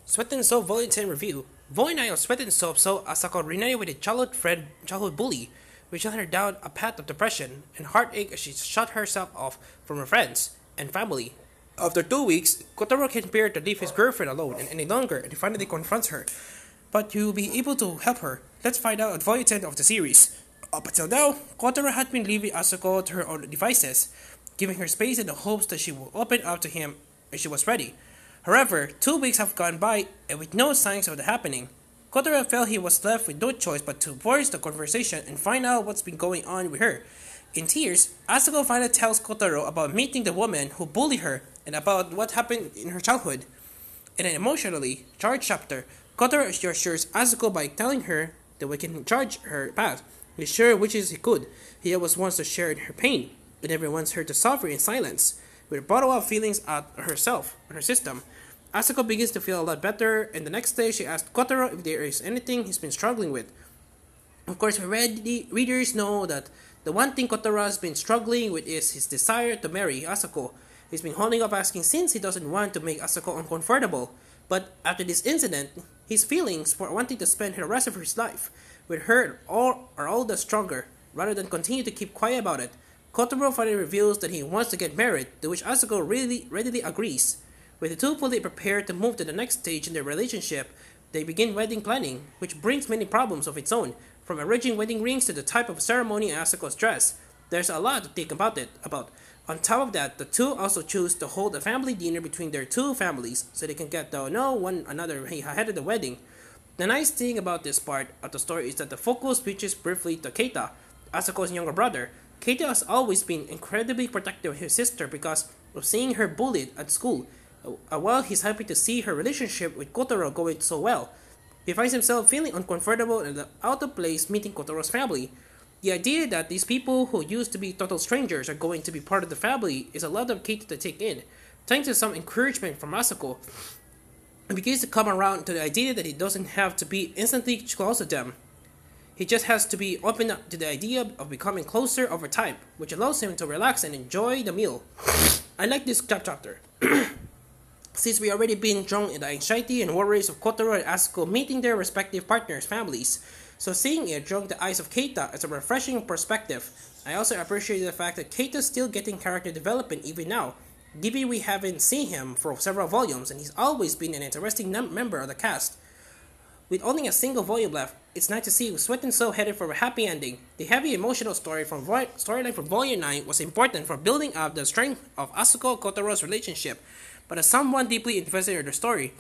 Sweat and Soap Volume 10 Review. Volume 9 of Sweat and Soap saw Asako reunite with a childhood bully, which led her down a path of depression and heartache as she shut herself off from her friends and family. After 2 weeks, Kotaro can't bear to leave his girlfriend alone any longer and he finally confronts her. But he will be able to help her. Let's find out at Volume 10 of the series. Up until now, Kotaro had been leaving Asako to her own devices, giving her space in the hopes that she will open up to him when she was ready. However, 2 weeks have gone by, and with no signs of the happening, Kotaro felt he was left with no choice but to voice the conversation and find out what's been going on with her. In tears, Asako finally tells Kotaro about meeting the woman who bullied her and about what happened in her childhood. In an emotionally charged chapter, Kotaro assures Asako by telling her that we can charge her path. He sure wishes he could. He always wants to share in her pain, and never wants her to suffer in silence. With bottle up feelings at herself and her system, Asako begins to feel a lot better, and the next day she asks Kotaro if there is anything he's been struggling with. Of course, readers know that the one thing Kotaro has been struggling with is his desire to marry Asako. He's been holding up asking since he doesn't want to make Asako uncomfortable. But after this incident, his feelings for wanting to spend the rest of his life with her are all the stronger, rather than continue to keep quiet about it. Kotaro finally reveals that he wants to get married, to which Asako readily agrees. With the two fully prepared to move to the next stage in their relationship, they begin wedding planning, which brings many problems of its own, from arranging wedding rings to the type of ceremony and Asako's dress. There's a lot to think about. On top of that, the two also choose to hold a family dinner between their two families, so they can get to know one another ahead of the wedding. The nice thing about this part of the story is that the focus switches briefly to Keita, Asako's younger brother. Keita has always been incredibly protective of his sister because of seeing her bullied at school. While he's happy to see her relationship with Kotaro going so well, he finds himself feeling uncomfortable and out of place meeting Kotaro's family. The idea that these people who used to be total strangers are going to be part of the family is a lot of Keita to take in. Thanks to some encouragement from Asako, he begins to come around to the idea that he doesn't have to be instantly close to them. He just has to be open up to the idea of becoming closer over time, which allows him to relax and enjoy the meal. I like this chapter. Since we already been drawn in the anxiety and worries of Kotaro and Asako meeting their respective partners' families, so seeing it drew the eyes of Keita is a refreshing perspective. I also appreciate the fact that Keita's still getting character development even now, given we haven't seen him for several volumes and he's always been an interesting member of the cast. With only a single volume left, it's nice to see Sweat and Soap headed for a happy ending. The heavy emotional storyline from Volume 9 was important for building up the strength of Asako and Kotaro's relationship, but as someone deeply invested in the story,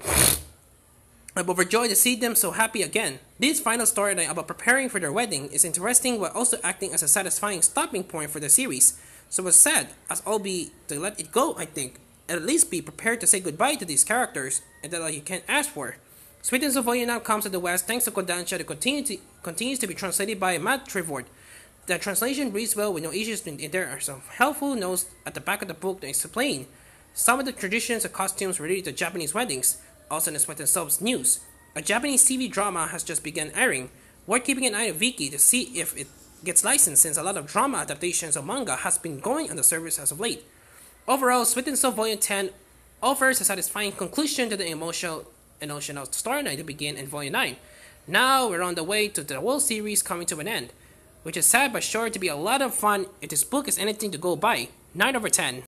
I'm overjoyed to see them so happy again. This final storyline about preparing for their wedding is interesting while also acting as a satisfying stopping point for the series. So it's sad as all be to let it go, I think, and at least be prepared to say goodbye to these characters, and that all you can ask for. Sweet and Soap Volume now comes to the West thanks to Kodansha that continues to be translated by Matt Trevor. The translation reads well with no issues, and there are some helpful notes at the back of the book to explain some of the traditions and costumes related to Japanese weddings. Also in the Sweat and Soap's news, a Japanese TV drama has just begun airing. We're keeping an eye on Viki to see if it gets licensed since a lot of drama adaptations of manga has been going on the service as of late. Overall, Sweat and Soap Volume 10 offers a satisfying conclusion to the emotional storyline to begin in Volume 9. Now we're on the way to the whole series coming to an end, which is sad but sure to be a lot of fun if this book is anything to go by. 9 over 10.